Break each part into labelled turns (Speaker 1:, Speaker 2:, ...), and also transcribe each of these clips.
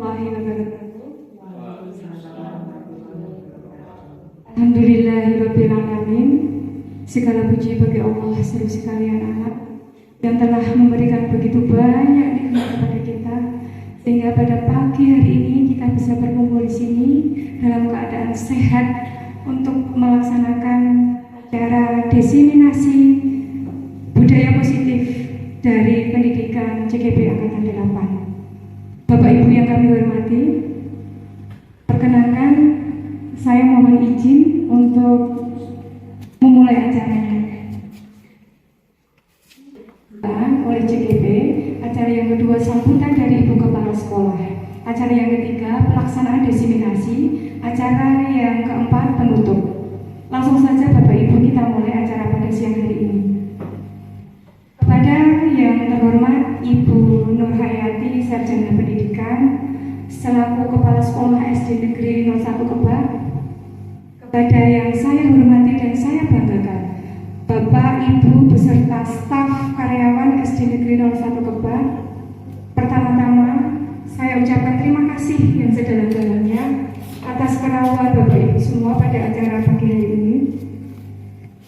Speaker 1: warahmatullahi wabarakatuh. Alhamdulillahirabbil alamin. Segala puji bagi Allah seluruh sekalian anak yang telah memberikan begitu banyak nikmat kepada kita, sehingga pada pagi hari ini kita bisa berkumpul di sini dalam keadaan sehat untuk melaksanakan acara diseminasi budaya positif dari pendidikan CGP Angkatan 8. Bapak Ibu yang kami hormati, perkenankan saya mohon izin untuk memulai acaranya. Oleh CGP, acara yang kedua sambutan dari Ibu Kepala Sekolah, acara yang ketiga pelaksanaan diseminasi, acara yang keempat penutup. Langsung saja Bapak Ibu kita mulai acara pada siang hari ini. Kepada yang terhormat Ibu Nur Hayati, Sarjana Pendidikan selaku Kepala Sekolah SD Negeri 01 Kebak, kepada yang saya hormati dan saya banggakan Bapak, Ibu, beserta staf karyawan SD Negeri 01 Kebak, pertama-tama saya ucapkan terima kasih yang sedalam-dalamnya atas kerawuan Bapak Ibu semua pada acara pagi hari ini.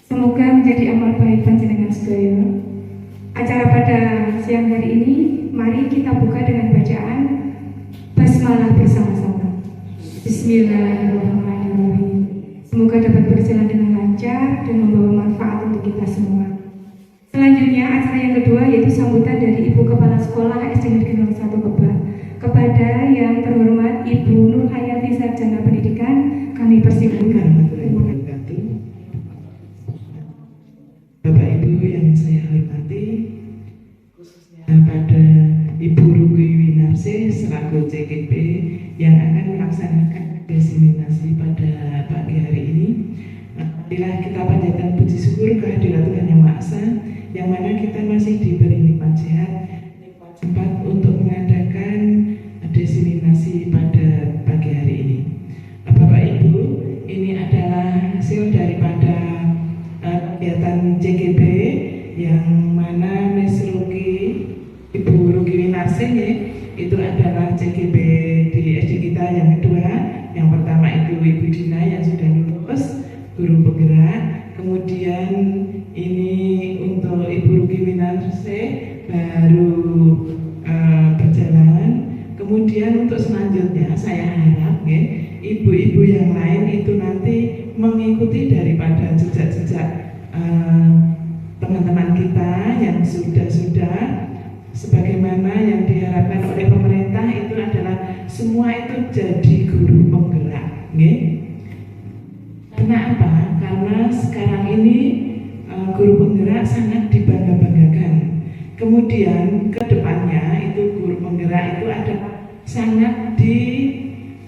Speaker 1: Semoga menjadi amal baik panjenengan sedaya. Acara pada siang hari ini, mari kita buka dengan bacaan basmalah bersama-sama. Bismillahirrahmanirrahim. Semoga dapat berjalan dengan lancar dan membawa manfaat untuk kita semua. Selanjutnya, acara yang kedua yaitu sambutan dari Ibu Kepala Sekolah SD Negeri 01 Kebak. Kepada yang terhormat Ibu Nur Hayati, Sarjana Pendidikan, kami persilakan.
Speaker 2: Bapak Ibu yang saya hormati, khususnya pada Ibu Rugi Winarse selaku CGP yang akan melaksanakan diseminasi pada pagi hari ini. Marilah kita panjatkan puji syukur kehadirat Tuhan Yang Maha Esa, yang mana kita masih diberi nikmat sehat, nikmat sempat untuk mengadakan diseminasi pada pagi hari ini. Bapak Ibu, ini adalah hasil daripada kegiatan CGP yang mana Miss Rugi, Ibu Rugi Winarse itu adalah CGP di SD kita yang kedua. Yang pertama itu Ibu Dina yang sudah lulus guru penggerak, kemudian ini untuk Ibu Rugi Winarse baru berjalan. Kemudian untuk selanjutnya saya harap ibu-ibu yang lain itu nanti mengikuti daripada jejak-jejak teman-teman kita yang sudah sebagaimana yang diharapkan oleh pemerintah itu adalah semua itu jadi guru penggerak. Karena apa? Karena sekarang ini guru penggerak sangat dibangga-banggakan. Kemudian ke depannya itu guru penggerak itu adalah sangat diharapkan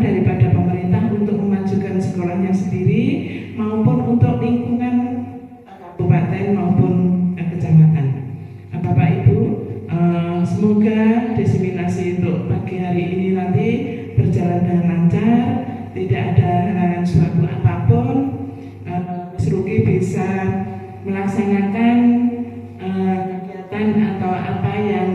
Speaker 2: daripada pemerintah untuk memajukan sekolahnya sendiri maupun untuk lingkungan kabupaten maupun kecamatan. Bapak Ibu, semoga diseminasi untuk pagi hari ini nanti berjalan dengan lancar, tidak ada halangan suatu apapun. Mas Rugi bisa melaksanakan kegiatan atau apa yang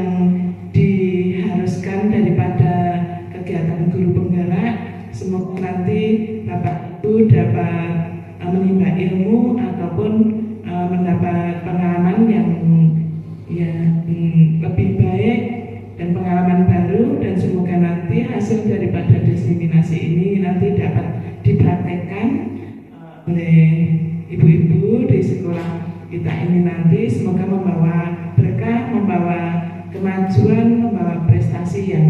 Speaker 2: diharuskan daripada kegiatan guru penggerak. Semoga nanti Bapak Ibu dapat menimba ilmu ataupun mendapat pengalaman yang lebih baik dan pengalaman baru, dan semoga nanti hasil daripada diseminasi ini nanti dapat dipraktekkan oleh ibu-ibu di sekolah kita ini nanti. Semoga membawa berkah, membawa kemajuan, membawa prestasi yang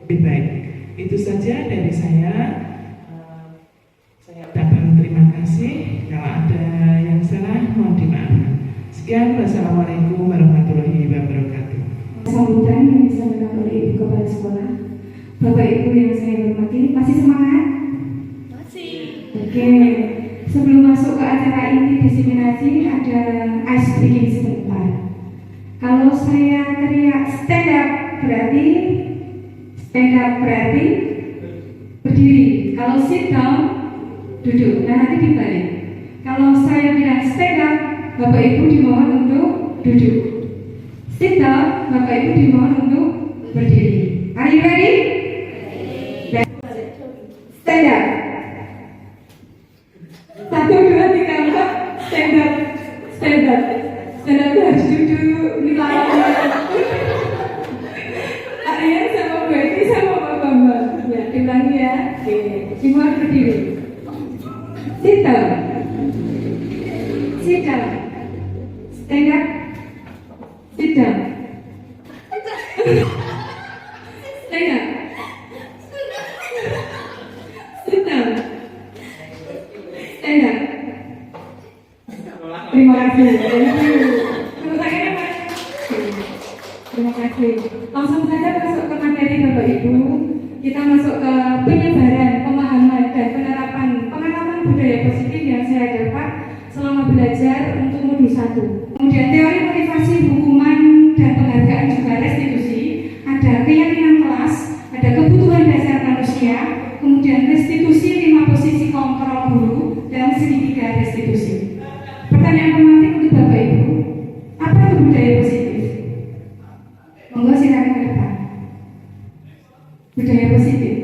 Speaker 2: lebih baik. Itu saja dari saya. Saya ucapkan terima kasih. Kalau ada yang salah mohon dimaafkan. Sekian, wassalamualaikum warahmatullahi wabarakatuh.
Speaker 1: Sambutan yang disampaikan oleh Ibu Kepala Sekolah. Bapak Ibu yang saya hormati, masih semangat? Masih. Oke, sebelum masuk ke acara ini diseminasi ada ice breaking sebentar. Kalau saya teriak stand up berarti berdiri. Kalau sit down duduk. Nah, nanti dibalik. Kalau saya bilang stand up, Bapak Ibu dimohon untuk duduk. Sit down, Bapak Ibu dimohon untuk berdiri. Are you ready? Dan aku harus duduk nilainya. Arian sama Bu Eti sama Pak Bambang. Ya, diulangi ya. Oke, semua berdiri. Sit down. Sit down. Stand up. Sit down. Stand up. Sit down. Stand up. Terima kasih. Tepuk tangannya, Pak. Terima kasih. Langsung saja masuk ke materi Bapak Ibu. Kita masuk ke penyebaran, pemahaman dan penerapan pengalaman budaya positif yang saya dapat selama belajar untuk modul 1. Kemudian teori motivasi, hukuman dan penghargaan juga restitusi. Ada keyakinan kelas, ada kebutuhan dasar manusia, kemudian restitusi 5 posisi kontrol guru dan segitiga restitusi. Pertanyaan pemantik untuk Bapak Ibu, apa itu budaya positif? Monggo silakan ke depan. Budaya positif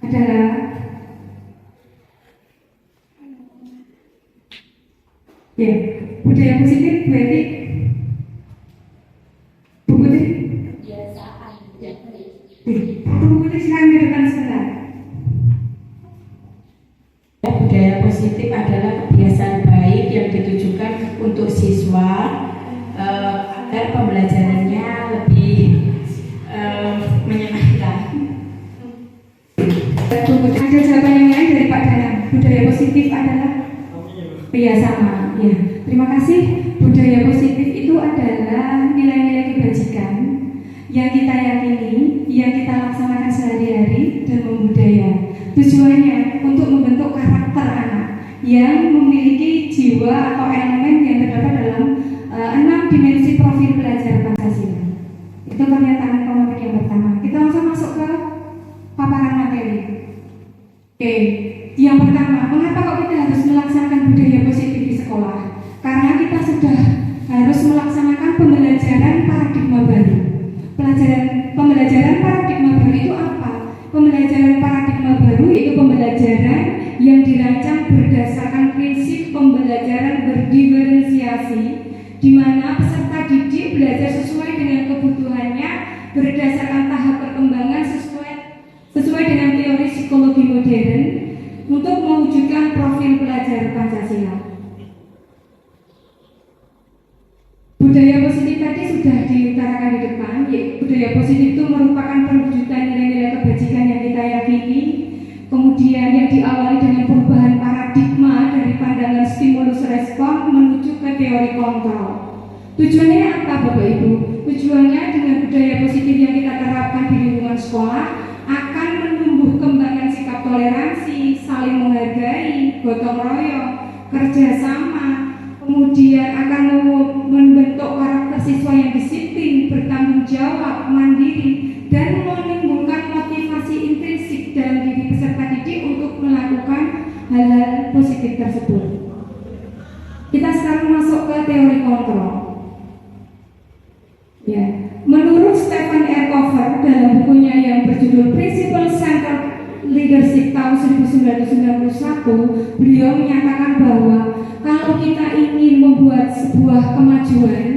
Speaker 1: adalah ya, budaya positif berarti Bu Putri? Bu Putri silakan ke depan sebentar.
Speaker 3: Budaya positif adalah kebiasaan baik yang ditujukan untuk siswa agar pembelajarannya lebih menyenangkan.
Speaker 1: Ada jawaban yang lain dari Pak Danang. Budaya positif adalah sama. Ya, terima kasih. Budaya positif itu adalah nilai-nilai kebajikan yang kita yakini, yang kita laksanakan sehari-hari dan membudaya. Tujuannya untuk membentuk karakter anak yang memiliki jiwa atau elemen yang terdapat dalam 6 dimensi profil pelajar Pancasila. Itu pernyataan pemantik yang pertama. Kita langsung masuk ke paparan materi. Oke, yang pertama, mengapa kok kita harus melaksanakan budaya positif di sekolah? Karena kita sudah harus melaksanakan pembelajaran paradigma baru. Pembelajaran paradigma baru itu apa? Pembelajaran paradigma baru yaitu pembelajaran yang dirancang berdasarkan prinsip pembelajaran berdiferensiasi, di mana peserta didik belajar sesuai dengan kebutuhannya berdasarkan tahap perkembangan sesuai dengan teori psikologi modern untuk mewujudkan profil pelajar Pancasila. Budaya positif tadi sudah diutarakan di depan, yaitu budaya positif itu merupakan perwujudan nilai-nilai kebajikan yang kita yakini, kemudian yang diawali dengan perubahan paradigma dari pandangan stimulus respon menuju ke teori kontrol. Tujuannya apa Bapak Ibu? Tujuannya dengan budaya positif yang kita terapkan di lingkungan sekolah akan menumbuh kembangkan sikap toleransi, saling menghargai, gotong royong, kerjasama, kemudian akan membentuk karakter siswa yang disiplin, bertanggung jawab, mandiri, dan menimbulkan motivasi intrinsik dalam diri peserta didik untuk melakukan hal-hal positif tersebut. Kita sekarang masuk ke teori kontrol. Ya, menurut Stephen R. Covey dalam bukunya yang berjudul Principle Centered Leadership tahun 1991, beliau menyatakan bahwa kalau kita ingin membuat sebuah kemajuan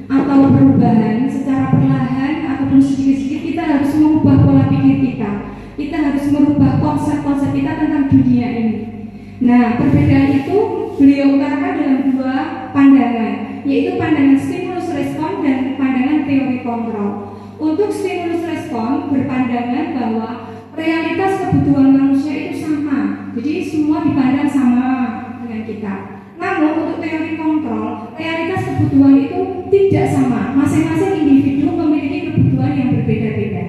Speaker 1: atau perubahan secara perlahan ataupun sedikit-sedikit, kita harus mengubah pola pikir kita. Kita harus merubah konsep-konsep kita tentang dunia ini. Nah, perbedaan itu beliau utarakan dalam 2 pandangan, yaitu pandangan stimulus respon dan pandangan teori kontrol. Untuk stimulus respon berpandangan bahwa realitas kebutuhan manusia itu sama, jadi semua dipandang sama dengan kita. Namun untuk teori kontrol, realitas kebutuhan itu tidak sama. Masing-masing individu memiliki kebutuhan yang berbeda-beda.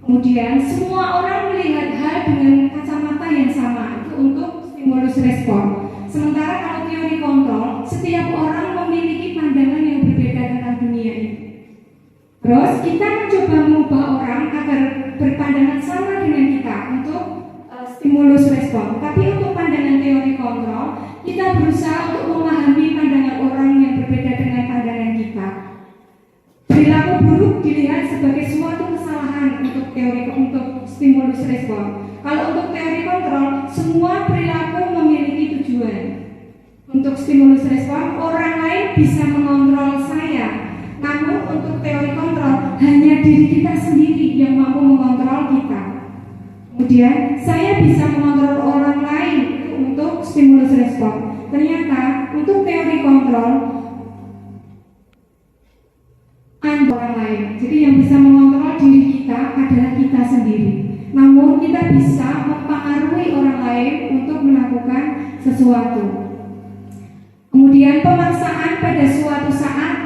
Speaker 1: Kemudian semua orang melihat hal dengan kacamata yang sama, itu untuk stimulus respon. Sementara kalau teori kontrol, setiap orang memiliki pandangan yang berbeda tentang dunia ini. Terus kita mencoba mengubah orang agar berpandangan sama dengan kita untuk stimulus respon. Tapi untuk pandangan teori kontrol, kita berusaha untuk memahami pandangan orang yang berbeda dengan pandangan kita. Perilaku buruk dilihat sebagai suatu kesalahan untuk stimulus respon. Kalau untuk teori kontrol, semua perilaku memiliki tujuan. Untuk stimulus respon, orang lain bisa mengontrol saya. Namun untuk teori kontrol, hanya diri kita sendiri yang mampu mengontrol kita. Kemudian saya bisa mengontrol orang lain untuk stimulus respon. Ternyata untuk teori kontrol orang lain. Jadi yang bisa mengontrol diri kita adalah kita sendiri. Namun kita bisa mempengaruhi orang lain untuk melakukan sesuatu. Kemudian pemaksaan pada suatu saat,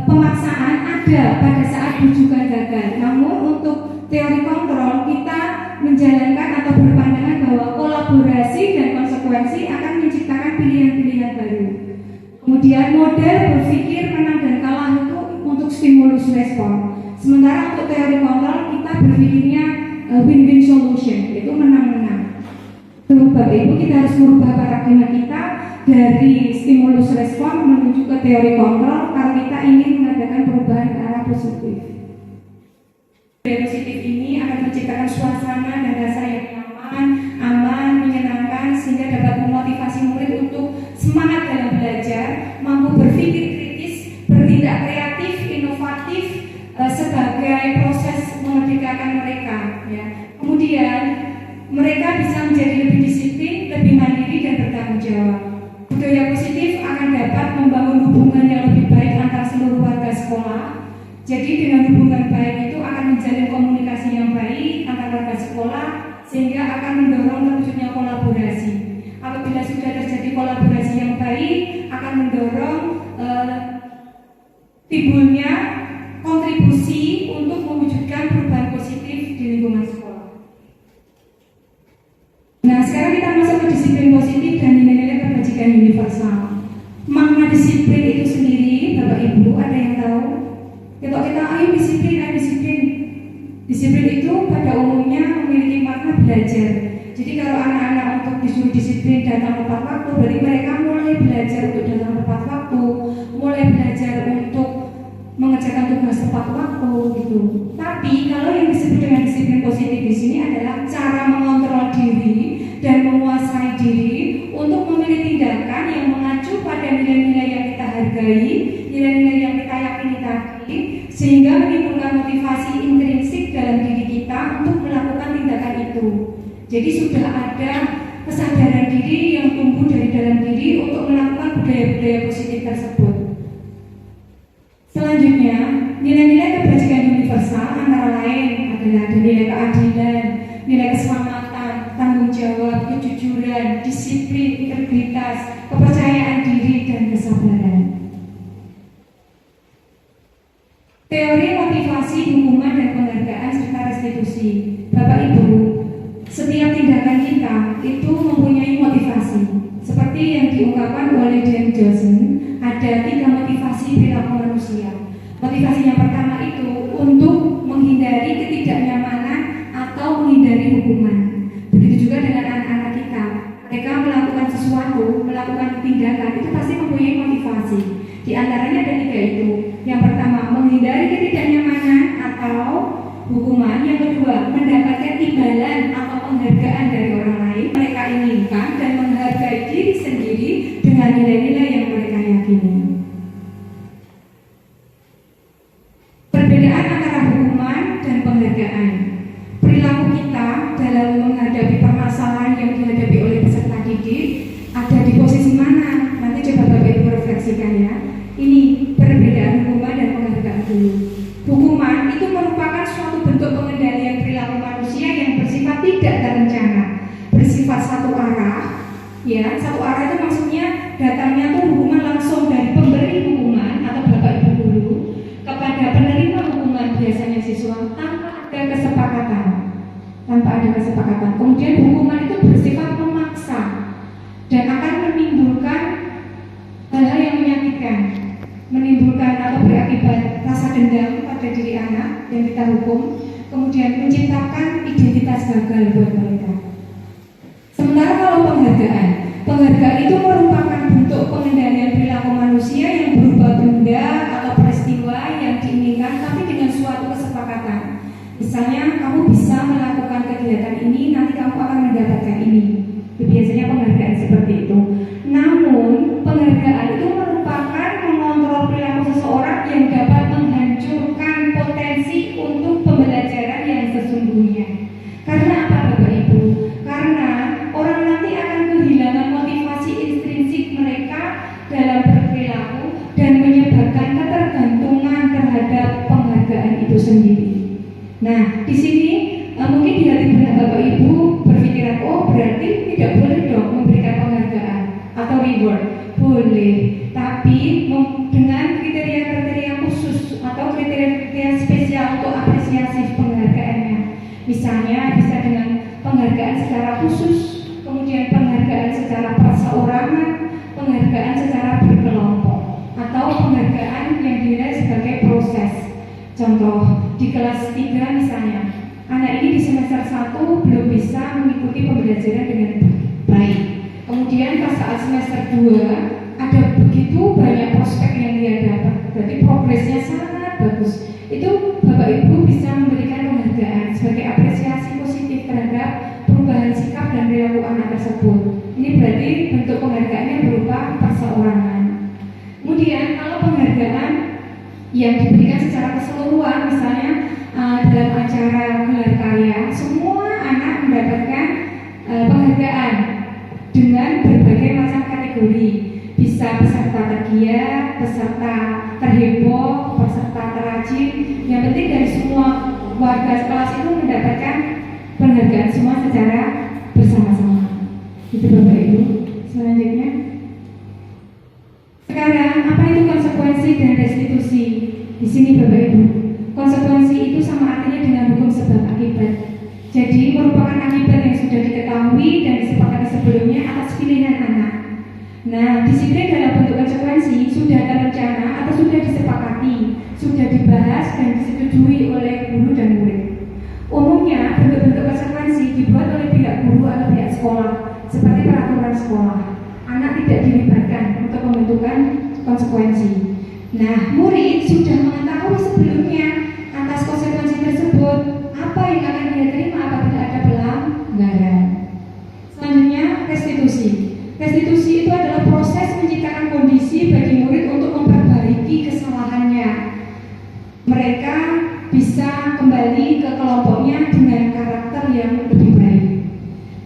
Speaker 1: pemaksaan ada pada saat rujukan gagal. Namun untuk teori kontrol kita menjalankan atau berpandangan bahwa kolaborasi dan konsekuensi akan menciptakan pilihan-pilihan baru. Kemudian model berpikir menang dan kalah itu untuk stimulus respon. Sementara untuk teori kontrol kita berpikirnya win-win solution, yaitu menang-menang. Bapak Ibu, kita harus merubah paradigma kita dari stimulus respon menuju ke teori kontrol kalau kita ingin mengadakan perubahan ke arah positif. Teori positif ini akan menciptakan suasana dan rasa yang nyaman, aman, menyenangkan sehingga dapat memotivasi murid untuk semangat dalam belajar, mampu berpikir kritis, bertindak kreatif, inovatif sebagai proses memerdekakan mereka. Ya. Kemudian mereka bisa menjadi lebih disiplin, lebih mandiri dan bertanggung jawab. Budaya positif akan dapat membangun hubungan yang lebih baik antara seluruh warga sekolah. Jadi dengan hubungan baik itu akan menjalin komunikasi yang baik antar warga sekolah sehingga akan mendorong terwujudnya kolaborasi. Apabila sudah terjadi kolaborasi yang baik akan mendorong timbulnya kontribusi untuk mewujudkan perubahan positif di lingkungan sekolah. Nah, sekarang kita masuk ke disiplin positif dan nilai-nilai kebajikan universal. Makna disiplin itu sendiri, Bapak Ibu, ada yang tahu? Kita ayo disiplin, ayo disiplin. Disiplin itu pada umumnya memiliki makna belajar. Jadi kalau anak-anak untuk disuruh disiplin datang tepat waktu, berarti mereka mulai belajar untuk datang tepat waktu, mulai belajar untuk mengerjakan tugas tepat waktu gitu. Tapi kalau yang disebut dengan disiplin positif di sini adalah cara mengontrol diri dan menguasai diri untuk memilih tindakan yang mengacu pada nilai-nilai yang kita hargai, nilai-nilai yang kita yakini tadi, sehingga menimbulkan motivasi intrinsik dalam diri kita untuk melakukan tindakan itu. Jadi sudah ada kesadaran diri yang tumbuh dari dalam diri untuk melakukan budaya-budaya positif tersebut. Selanjutnya, nilai-nilai kebajikan universal antara lain adalah nilai keadilan, nilai keselamatan, tanggung jawab, kejujuran, disiplin, integritas, kepercayaan diri, dan kesabaran. Teori motivasi, hukuman, dan penghargaan serta restitusi. Bapak Ibu, setiap tindakan kita itu mempunyai motivasi. Seperti yang diungkapkan oleh Dan Johnson, ada 3 motivasi perilaku manusia. Motivasi yang pertama itu untuk menghindari ketidaknyamanan atau menghindari hukuman. Begitu juga dengan anak-anak kita. Mereka melakukan sesuatu, melakukan tindakan itu pasti mempunyai motivasi. Di antaranya ada 3 itu. Yang pertama, menghindari ketidaknyamanan atau hukuman. Yang kedua, mendapatkan imbalan atau penghargaan dari orang lain mereka inginkan dan menghargai diri sendiri dengan nilai-nilai yang mereka yakini. Perbedaan antara hukuman dan penghargaan. Perilaku kita dalam menghadapi permasalahan yang dihadapi oleh peserta didik ada di posisi mana? Nanti coba Bapak Ibu refleksikan ya. Ini perbedaan hukuman dan penghargaan dulu. Hukuman itu merupakan suatu bentuk pengendalian perilaku manusia yang bersifat tidak terencana, bersifat satu arah. Ya, satu arah itu maksudnya datangnya tuh hukuman langsung dari pemberi hukuman atau Bapak Ibu guru kepada penerima hukuman, biasanya siswa, tanpa ada kesepakatan. Kemudian hukuman itu bersifat memaksa dan akan menimbulkan hal-hal yang menyakitkan, menimbulkan atau berakibat rasa dendam pada diri anak yang kita hukum, kemudian menciptakan identitas gagal buat mereka. Sementara kalau penghargaan itu merupakan bentuk pengendalian perilaku manusia yang berupa benda atau peristiwa yang diinginkan tapi dengan suatu kesepakatan. Misalnya kamu bisa melakukan kegiatan ini, nanti kamu akan mendapatkan ini. Biasanya penghargaan seperti itu. Namun penghargaan itu merupakan Nah, di sini mungkin di hati benak Bapak Ibu berpikiran, oh berarti tidak boleh dong memberikan penghargaan atau reward. Boleh, tapi dengan kriteria-kriteria khusus atau kriteria spesial untuk apresiasi penghargaannya. Misalnya bisa dengan penghargaan secara khusus, kemudian penghargaan secara perseorangan, penghargaan secara berkelompok, atau penghargaan yang dinilai sebagai proses. Contoh, di kelas 3 misalnya, anak ini di semester 1 belum bisa mengikuti pembelajaran dengan baik. Kemudian pas saat semester 2 ada begitu banyak prospek yang dia dapat, berarti progresnya sangat bagus. Itu Bapak Ibu bisa memberikan penghargaan sebagai apresiasi positif terhadap perubahan sikap dan perilaku anak tersebut. Ini berarti bentuk penghargaannya berupa perseorangan. Kemudian kalau penghargaan yang diberikan secara keseluruhan, misalnya dalam acara gelar karya, semua anak mendapatkan penghargaan dengan berbagai macam kategori. Bisa peserta tergiat, peserta terheboh, peserta terajin. Yang penting dari semua warga kelas itu mendapatkan penghargaan semua secara bersama-sama. Itu Bapak Ibu. Selanjutnya, sekarang apa itu konsekuensi dan restitusi? Di sini Bapak Ibu, konsekuensi itu sama artinya dengan hukum sebab akibat. Jadi merupakan akibat yang sudah diketahui dan disepakati sebelumnya atas pilihan anak. Nah, disiplin dalam bentuk konsekuensi sudah terencana atau sudah disepakati, sudah dibahas dan disetujui oleh guru dan murid. Umumnya bentuk-bentuk konsekuensi dibuat oleh pihak guru atau pihak sekolah, seperti peraturan sekolah. Anak tidak dilibatkan untuk pembentukan konsekuensi. Nah, murid sudah mengetahui sebelumnya atas konsekuensi tersebut, apa yang akan dia terima apabila ada pelanggaran. Selanjutnya, restitusi. Restitusi itu adalah proses menciptakan kondisi bagi murid untuk memperbaiki kesalahannya. Mereka bisa kembali ke kelompoknya dengan karakter yang lebih baik.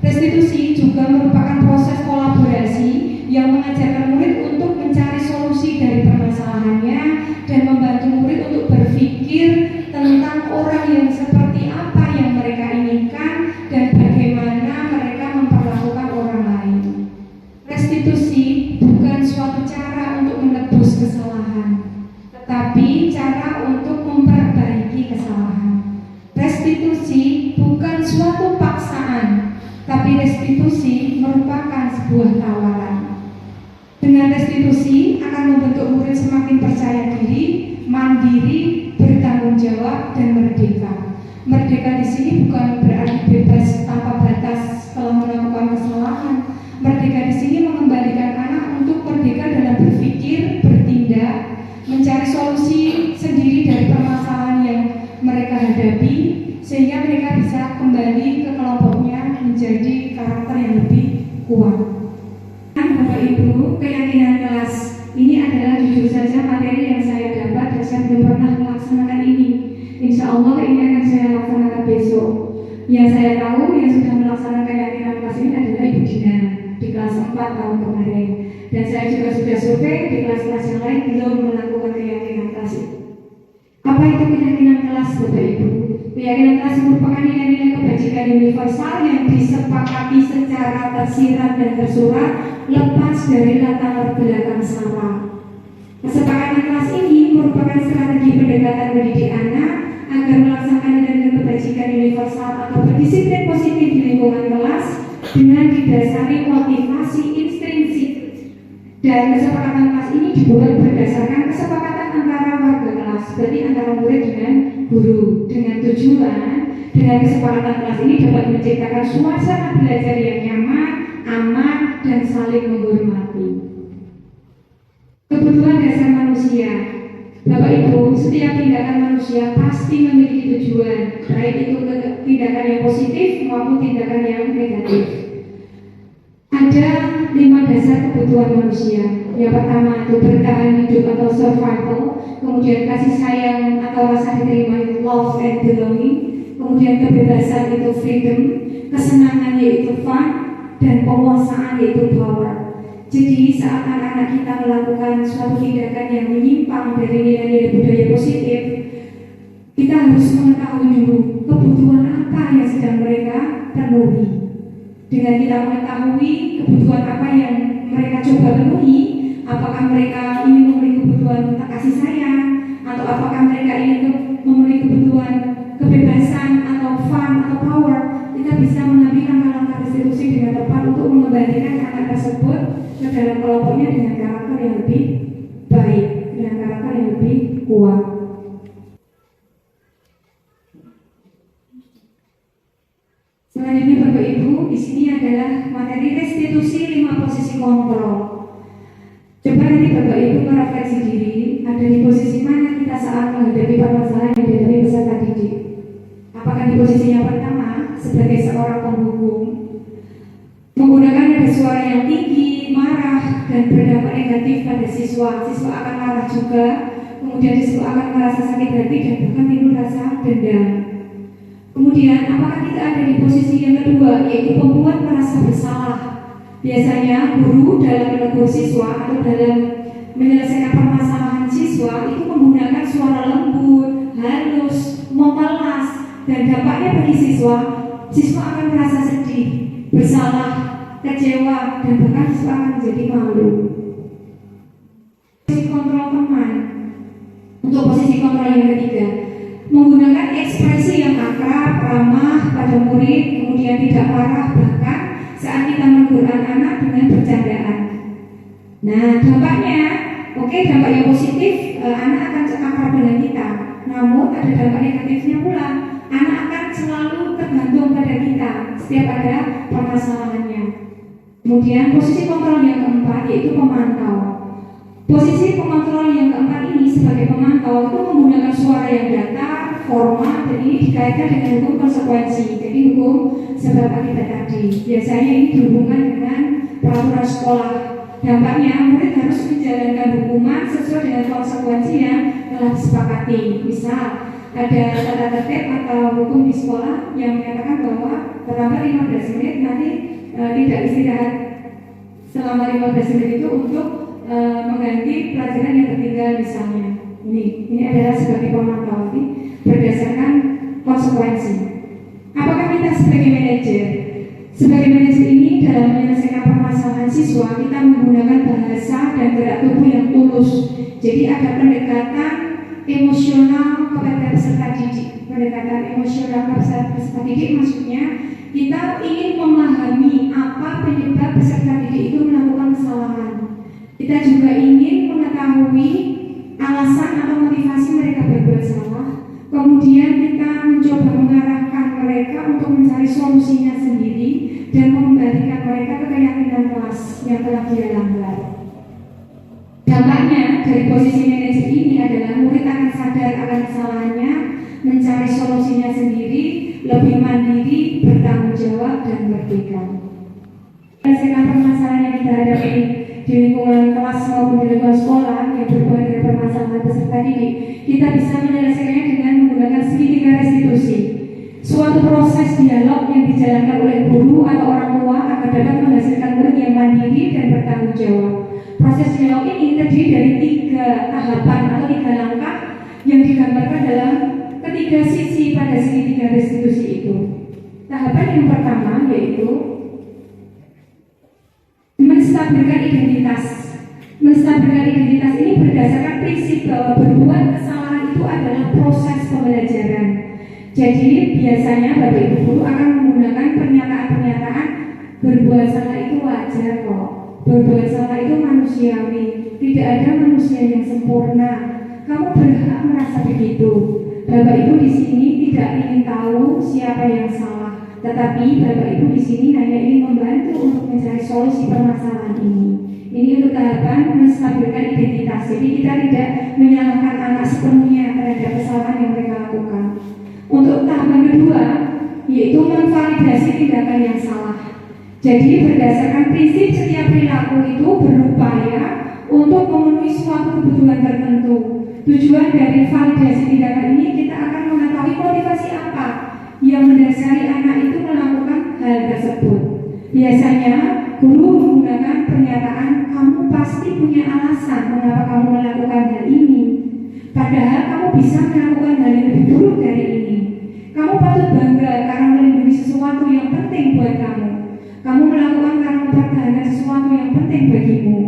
Speaker 1: Restitusi juga merupakan proses kolaborasi yang mengajarkan murid untuk mencari solusi dari permasalahannya dan membantu murid untuk berpikir tentang orang yang seperti apa yang mereka inginkan dan bagaimana mereka memperlakukan orang lain. Restitusi bukan suatu cara untuk menebus kesalahan, tetapi cara untuk memperbaiki kesalahan. Restitusi bukan suatu paksaan, tapi restitusi merupakan sebuah tawaran. Dengan restitusi akan membentuk murid semakin percaya diri, mandiri, bertanggung jawab, dan merdeka. Merdeka di sini bukan berarti bebas tanpa batas setelah melakukan kesalahan. Merdeka di sini mengembalikan anak untuk merdeka dalam berpikir, bertindak, mencari solusi sendiri dari permasalahan yang mereka hadapi, sehingga mereka bisa kembali ke kelompoknya menjadi karakter yang lebih kuat. Bapak Ibu, keyakinan kelas ini adalah jujur saja materi yang saya dapat dan saya belum pernah melaksanakan ini. Insya Allah ini akan saya laksanakan besok. Yang saya tahu yang sudah melaksanakan keyakinan kelas ini adalah Ibu Dina di kelas 4 tahun kemarin. Dan saya juga sudah survei di kelas-kelas yang lain belum melakukan keyakinan kelas itu. Apa itu keyakinan kelas, Bapak Ibu? Keyakinan kelas merupakan nilai-nilai kebajikan universal yang disepakati secara tersirat dan tersurat lepas dari latar belakang sara. Kesepakatan kelas ini merupakan strategi pendekatan mendidik anak agar melaksanakan nilai-nilai kebajikan universal atau berdisiplin positif di lingkungan kelas dengan didasari motivasi intrinsik. Dan kesepakatan kelas ini dibuat berdasarkan kesepakatan antara warga kelas, berarti antara murid dengan guru, dengan tujuan dengan kesepakatan kelas ini dapat menciptakan suasana belajar yang nyaman, aman, dan saling menghormati. Kebutuhan dasar manusia. Bapak Ibu, setiap tindakan manusia pasti memiliki tujuan, baik itu tindakan yang positif maupun tindakan yang negatif. Ada 5 dasar kebutuhan manusia. Yang pertama itu bertahan hidup atau survival, kemudian kasih sayang atau rasa diterima itu love and belonging, kemudian kebebasan itu freedom, kesenangan yaitu fun, dan penguasaan yaitu power. Jadi saat anak-anak kita melakukan suatu tindakan yang menyimpang dari nilai-nilai budaya positif, kita harus mengetahui dulu kebutuhan apa yang sedang mereka penuhi. Dengan kita mengetahui kebutuhan apa yang mereka coba penuhi, apakah mereka ingin memenuhi kebutuhan kasih sayang, atau apakah mereka ingin memenuhi kebutuhan kebebasan atau fun atau power, kita bisa mengambil langkah-langkah restitusi dengan tepat untuk mengembalikan anak tersebut ke dalam kelompoknya dengan karakter yang lebih baik, dengan karakter yang lebih kuat. Selanjutnya Bapak Ibu, di sini adalah materi restitusi 5 posisi kontrol. Coba nanti Bapak Ibu merefleksi diri, ada di posisi mana kita saat menghadapi permasalahan yang dihadapi peserta didik. Apakah di posisi yang pertama sebagai seorang penghukum, menggunakan nada suara yang tinggi, marah, dan berdampak negatif pada siswa. Siswa akan marah juga, kemudian siswa akan merasa sakit hati dan bahkan timbul rasa dendam. Kemudian, apakah kita ada di posisi yang kedua, yaitu pembuat merasa bersalah? Biasanya guru dalam menegur siswa atau dalam menyelesaikan permasalahan siswa itu menggunakan suara lembut, halus, memelas, dan dampaknya bagi siswa akan merasa sedih, bersalah, kecewa, dan bahkan siswa akan menjadi malu. Posisi kontrol teman. Untuk posisi kontrol yang ketiga, menggunakan ekspresi yang akrab, ramah pada murid, kemudian tidak marah, bahkan saat kita menegur anak-anak dengan bercandaan. Nah, dampaknya, dampak yang positif, anak akan akrab dengan kita. Namun ada dampak negatifnya pula, anak akan selalu tergantung pada kita setiap ada permasalahannya. Kemudian posisi kontrol yang keempat yaitu pemantau. Posisi pengontrol yang keempat ini sebagai pemantau itu menggunakan suara yang datar, formal, dan ini dikaitkan dengan hukum konsekuensi. Jadi hukum sebab akibat tadi. Biasanya ini dihubungkan dengan peraturan sekolah. Dampaknya murid harus menjalankan hukuman sesuai dengan konsekuensi yang telah disepakati. Misal ada tata tertib atau hukum di sekolah yang menyatakan bahwa terlambat 15 menit nanti tidak istirahat selama 15 menit itu untuk mengganti pelajaran yang tertinggal misalnya. Ini adalah sebagai pemantau berdasarkan konsekuensi. Apakah kita sebagai manajer? Sebagai manajer ini dalam menyelesaikan permasalahan siswa kita menggunakan bahasa dan gerak tubuh yang tulus. Jadi ada pendekatan emosional kepada peserta didik. Pendekatan emosional kepada peserta didik maksudnya kita ingin memahami apa penyebab peserta didik itu melakukan kesalahan. Kita juga ingin mengetahui alasan atau motivasi mereka berbuat salah. Kemudian kita mencoba mengarahkan mereka untuk mencari solusinya sendiri dan mengembalikan mereka ke keyakinan kelas yang telah dia langgar. Dampaknya dari posisi manajer ini adalah murid akan sadar akan kesalahannya, mencari solusinya sendiri, lebih mandiri, bertanggung jawab, dan merdeka. Menyelesaikan permasalahan yang kita hadapi di lingkungan kelas maupun di lingkungan sekolah yang berhubungan dengan permasalahan peserta didik, kita bisa menyelesaikannya dengan menggunakan segitiga restitusi. Suatu proses dialog yang dijalankan oleh guru atau orang tua agar dapat menghasilkan murid yang mandiri dan bertanggung jawab. Proses dialog ini terdiri dari 3 tahapan atau 3 langkah yang digambarkan dalam ketiga sisi pada segitiga restitusi itu. Tahapan yang pertama yaitu menstabilkan identitas. Menstabilkan identitas ini berdasarkan prinsip bahwa berbuat kesalahan itu adalah proses pembelajaran. Jadi biasanya Bapak Ibu guru akan menggunakan pernyataan-pernyataan berbuat salah itu wajar kok. Berbuat salah itu manusiawi. Tidak ada manusia yang sempurna. Kamu berhak merasa begitu. Bapak Ibu di sini tidak ingin tahu siapa yang salah, tetapi Bapak Ibu di sini hanya ingin membantu untuk mencari solusi permasalahan ini. Ini untuk tahapan menstabilkan identitas. Jadi kita tidak menyalahkan anak sepenuhnya terhadap kesalahan yang mereka lakukan. Untuk tahapan kedua, yaitu memvalidasi tindakan yang salah. Jadi berdasarkan prinsip setiap perilaku itu berupaya untuk memenuhi suatu kebutuhan tertentu. Tujuan dari validasi tindakan ini kita akan mengetahui motivasi apa yang mendasari anak itu melakukan hal tersebut. Biasanya guru menggunakan pernyataan kamu pasti punya alasan mengapa kamu melakukan hal ini. Padahal kamu bisa melakukan hal yang lebih buruk bangga karena melindungi sesuatu yang penting buat kamu. Kamu melakukan karena mempertahankan sesuatu yang penting bagimu.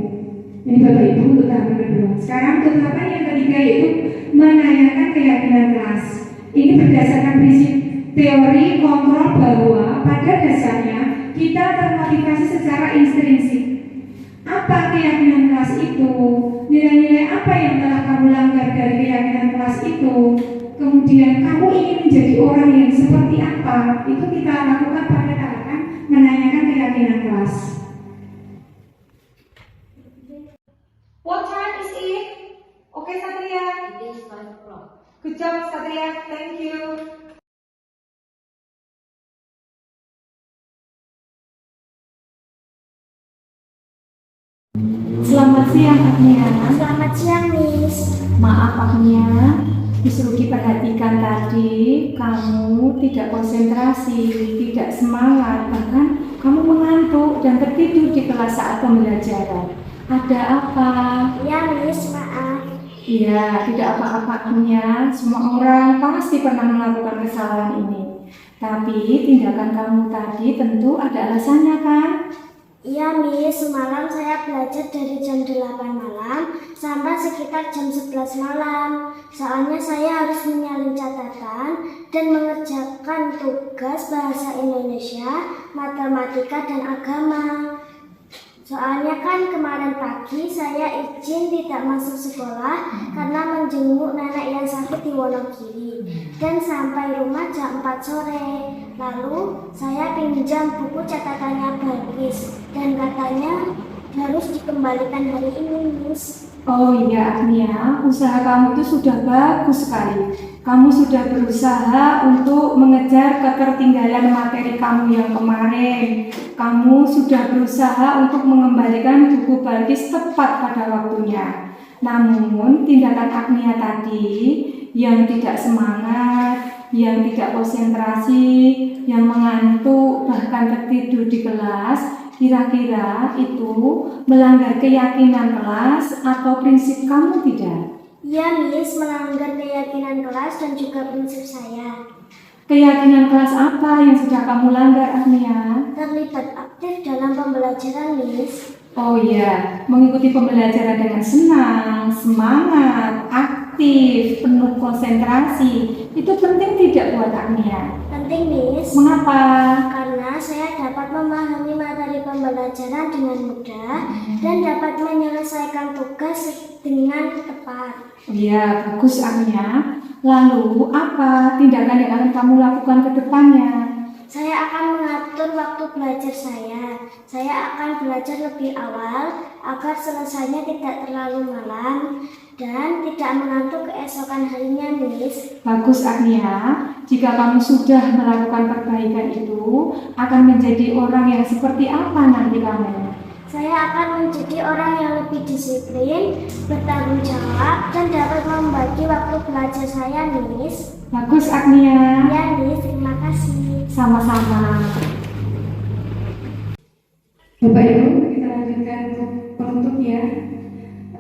Speaker 1: Ini Bapak Ibu untuk tahapan kedua. Sekarang untuk tahapan yang ketiga yaitu menanyakan keyakinan kelas. Ini berdasarkan prinsip teori kontrol bahwa pada dasarnya kita termotivasi secara intrinsik. Apa keyakinan kelas itu? Nilai-nilai apa yang telah kamu langgar dari keyakinan kelas itu? Kemudian kamu ingin menjadi orang yang seperti apa? Itu kita lakukan pada tahapan menanyakan keyakinan kelas.
Speaker 4: What time is it? Okay, Satria.
Speaker 3: It is 5 o'clock.
Speaker 4: Good job, Satria. Thank you.
Speaker 1: Selamat siang Agnia.
Speaker 5: Selamat siang, Miss.
Speaker 1: Maaf Agnia, disuruh diperhatikan tadi kamu tidak konsentrasi, tidak semangat, bahkan kamu mengantuk dan tertidur di kelas saat pembelajaran. Ada apa?
Speaker 5: Ya, Miss, maaf.
Speaker 1: Iya, tidak apa-apa Agnia. Semua orang pasti pernah melakukan kesalahan ini. Tapi tindakan kamu tadi tentu ada alasannya kan?
Speaker 5: Iya, Miss, semalam saya belajar dari jam 8 malam sampai sekitar jam 11 malam. Soalnya saya harus menyalin catatan dan mengerjakan tugas bahasa Indonesia, matematika, dan agama. Soalnya kan kemarin pagi saya izin tidak masuk sekolah karena menjenguk nenek yang sakit di Wonogiri. Dan sampai rumah jam 4 sore. Lalu saya pinjam buku catatannya Balkis dan katanya harus dikembalikan hari ini, Miss.
Speaker 1: Oh iya Agnia, usaha kamu itu sudah bagus sekali. Kamu sudah berusaha untuk mengejar ketertinggalan materi kamu yang kemarin. Kamu sudah berusaha untuk mengembalikan buku Balkis tepat pada waktunya. Namun tindakan Agnia tadi yang tidak semangat, yang tidak konsentrasi, yang mengantuk, bahkan tertidur di kelas, kira-kira itu melanggar keyakinan kelas atau prinsip kamu tidak?
Speaker 5: Ya, Miss, melanggar keyakinan kelas dan juga prinsip saya.
Speaker 1: Keyakinan kelas apa yang sudah kamu langgar, Agnia?
Speaker 5: Terlibat aktif dalam pembelajaran, Miss.
Speaker 1: Oh iya, mengikuti pembelajaran dengan senang, semangat, aktif, penuh konsentrasi. Itu penting tidak buat Agnia?
Speaker 5: Penting, Miss.
Speaker 1: Mengapa?
Speaker 5: Karena saya dapat memahami materi pembelajaran dengan mudah dan dapat menyelesaikan tugas dengan tepat.
Speaker 1: Iya, bagus Agnia. Lalu, apa tindakan yang akan kamu lakukan ke depannya?
Speaker 5: Saya akan mengatur waktu belajar saya. Saya akan belajar lebih awal agar selesainya tidak terlalu malam dan tidak mengantuk keesokan harinya, Miss.
Speaker 1: Bagus Agnia, jika kamu sudah melakukan perbaikan itu, akan menjadi orang yang seperti apa nanti kamu?
Speaker 5: Saya akan menjadi orang yang lebih disiplin, bertanggung jawab, dan dapat membagi waktu belajar saya, Miss.
Speaker 1: Bagus Agnia.
Speaker 5: Ya, Miss, terima kasih.
Speaker 1: Sama-sama. Bapak Ibu, kita lanjutkan untuk penutup ya.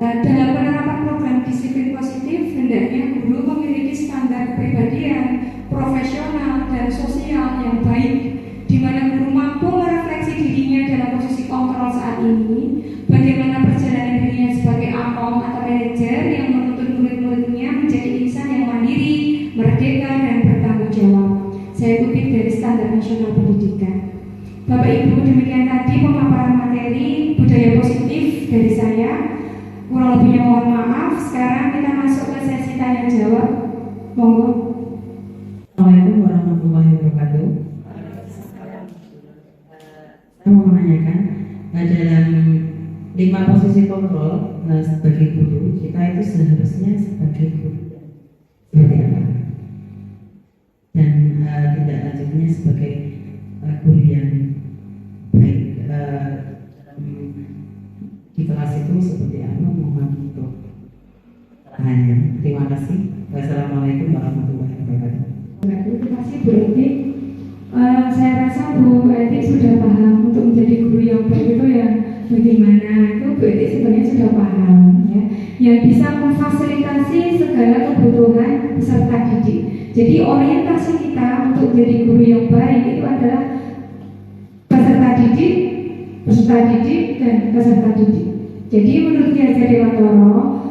Speaker 1: Dalam penerapan program disiplin positif, hendaknya guru memiliki standar kepribadian, profesional, dan sosial yang baik, di mana guru mampu merefleksi dirinya dalam posisi kontrol saat ini, bagaimana perjalanan dirinya sebagai akom atau manajer yang menuntut murid-muridnya menjadi insan yang mandiri, merdeka, dan bertanggung jawab. Saya kutip dari Standar Nasional Pendidikan. Bapak Ibu, demikian tadi pemaparan materi budaya positif dari saya. Kurang lebihnya mohon maaf. Sekarang kita masuk ke sesi tanya jawab. Monggo.
Speaker 6: Assalamualaikum warahmatullahi wabarakatuh. Saya mau menanyakan dalam 5 posisi kontrol sebagai guru, kita itu seharusnya sebagai guru seperti apa? Dan tidak lanjutnya sebagai guru yang baik di kelas itu seperti apa? Mohon untuk hanya. Terima kasih. Wassalamualaikum warahmatullahi wabarakatuh.
Speaker 1: Terima kasih Bu Edi. Saya rasa Bu Edi sudah paham untuk menjadi guru yang baik itu ya bagaimana. Itu Bu Edi sebenarnya sudah paham ya. Yang bisa memfasilitasi segala kebutuhan peserta didik. Jadi orientasi kita kita untuk menjadi guru yang baik itu adalah peserta didik, dan peserta didik. Jadi menurut Ki Hajar Dewantoro,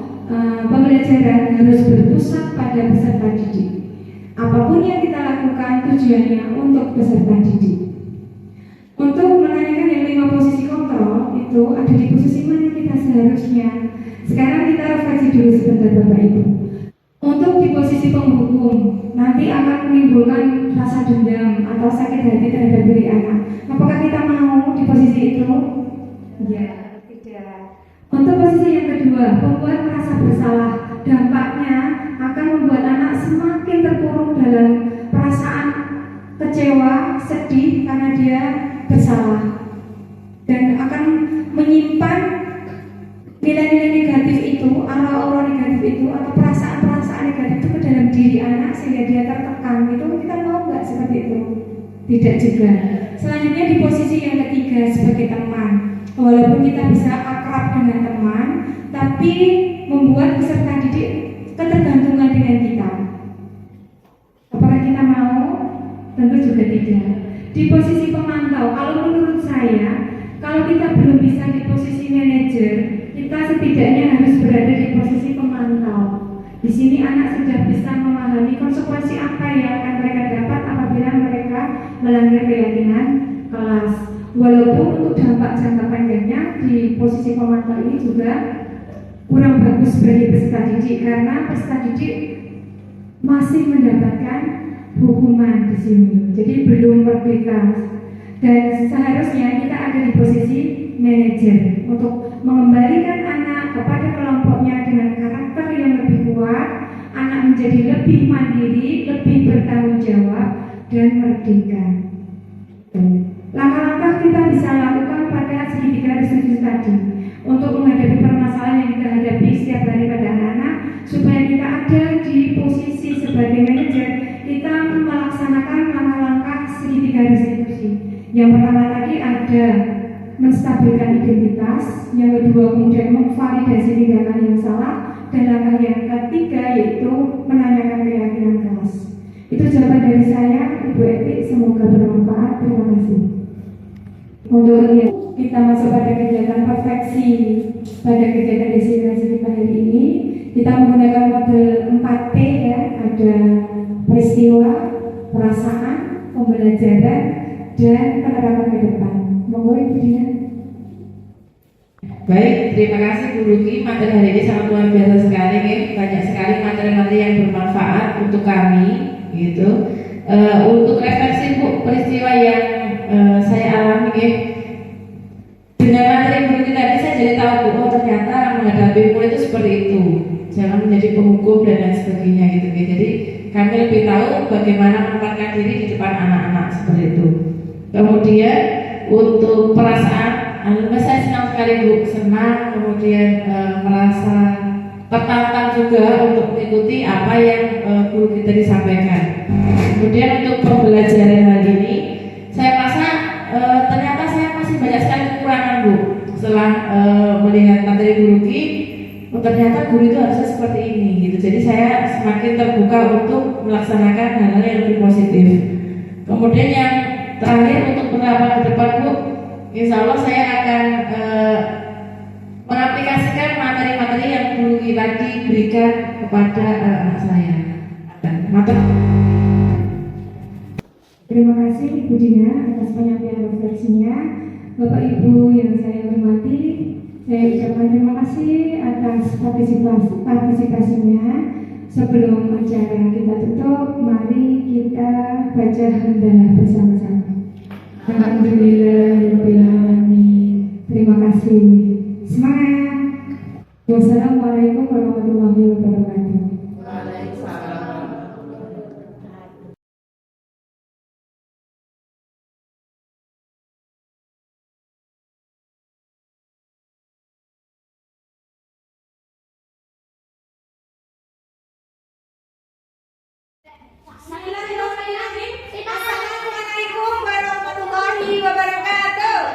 Speaker 1: pembelajaran harus berpusat pada peserta didik. Apapun yang kita lakukan tujuannya untuk peserta didik. Untuk menanyakan yang 5 posisi kontrol itu ada di posisi mana kita seharusnya. Sekarang kita refleksi dulu sebentar Bapak Ibu. Untuk di posisi penghukum nanti akan menimbulkan rasa dendam atau sakit hati terhadap diri anak. Apakah kita mau di posisi itu? Ya, tidak. Untuk posisi yang kedua, membuat merasa bersalah. Dampaknya akan membuat anak semakin terkurung dalam perasaan kecewa, sedih karena dia bersalah, dan akan menyimpan nilai-nilai negatif itu, aura-aura negatif itu, atau perasaan-perasaan negatif itu ke dalam diri anak sehingga dia tertekan. Itu kita mau nggak seperti itu? Tidak juga. Selanjutnya di posisi yang ketiga sebagai teman. Walaupun kita bisa akrab dengan teman, tapi membuat peserta didik ketergantungan dengan kita. Apakah kita mau? Tentu juga tidak. Di posisi pemantau, kalau menurut saya, kalau kita belum bisa di posisi manajer, kita setidaknya harus berada di posisi pemantau. Di sini anak sudah bisa memahami konsekuensi apa yang akan mereka dapat apabila mereka melanggar keyakinan kelas. Walaupun untuk dampak jangka panjangnya di posisi pemantau ini juga kurang bagus bagi peserta didik, karena peserta didik masih mendapatkan hukuman di sini, jadi belum merdeka. Dan seharusnya kita ada di posisi manajer untuk mengembalikan anak kepada kelompoknya dengan karakter yang lebih kuat, anak menjadi lebih mandiri, lebih bertanggung jawab dan merdeka. Langkah-langkah kita bisa lakukan pada segitiga diskusi tadi untuk menghadapi permasalahan yang kita hadapi setiap hari pada anak-anak, supaya kita ada di posisi sebagai manajer, kita melaksanakan langkah-langkah segitiga restitusi. Yang pertama tadi ada menstabilkan identitas, yang kedua kemudian memvalidasi tindakan yang salah, dan langkah yang ketiga yaitu menanyakan keyakinan kelas. Itu jawaban dari saya, Ibu Etik, semoga bermanfaat. Terima kasih. Untuk kita masuk pada kegiatan refleksi pada kegiatan destinasi kita hari ini, kita menggunakan model 4P ya, ada peristiwa, perasaan, pembelajaran, dan penerapan ke depan. Monggo Ibu Dina.
Speaker 3: Baik, terima kasih Bu Luki. Materi hari ini sangat luar biasa sekali, ya. Banyak sekali materi-materi yang bermanfaat untuk kami, gitu. Untuk refleksi Bu, peristiwa yang saya alami, ya. Dengan materi Bu Luki tadi saya jadi tahu Bu, oh ternyata menghadapi murid itu seperti itu. Jangan menjadi penghukum dan lain sebagainya, gitu. Ya. Jadi kami lebih tahu bagaimana menempatkan diri di depan anak-anak seperti itu. Kemudian untuk perasaan, saya senang sekali Bu, senang, kemudian merasa tertantang juga untuk mengikuti apa yang guru kita disampaikan. Kemudian untuk pembelajaran hari ini, saya rasa ternyata saya masih banyak sekali kekurangan Bu. Setelah melihat materi guru Ki, ternyata guru itu harusnya seperti ini, gitu. Jadi saya semakin terbuka untuk melaksanakan hal-hal yang lebih positif. Kemudian yang terakhir untuk penerapan ke depan Bu, insya Allah saya akan mengaplikasikan materi-materi yang guru tadi berikan kepada anak saya.
Speaker 1: Terima kasih Ibu Dina atas penyampaian refleksinya. Bapak Ibu yang saya hormati, saya ucapkan terima kasih atas partisipasinya. Sebelum acara kita tutup, mari kita baca hamdalah bersama-sama. Alhamdulillahirrahmanirrahim. Terima kasih. Semangat. Wassalamualaikum warahmatullahi wabarakatuh.
Speaker 4: Assalamualaikum warahmatullahi wabarakatuh.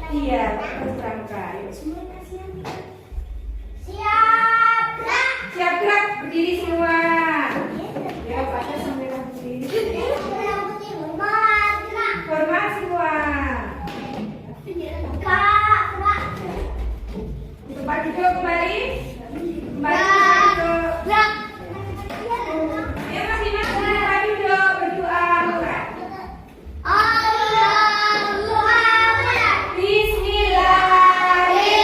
Speaker 4: Iya, harus berangkat. Siap gerak, berdiri semua. Ya, pada sambil berdiri. Hormat semua. Tempat duduk kembali. Kembali duduk. Ya, masing-masing tempat duduk berdoa. Bismillahirrahmanirrahim.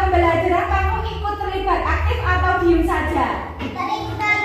Speaker 4: pembelajaran kamu ikut terlibat aktif atau diem saja?
Speaker 5: Terlibat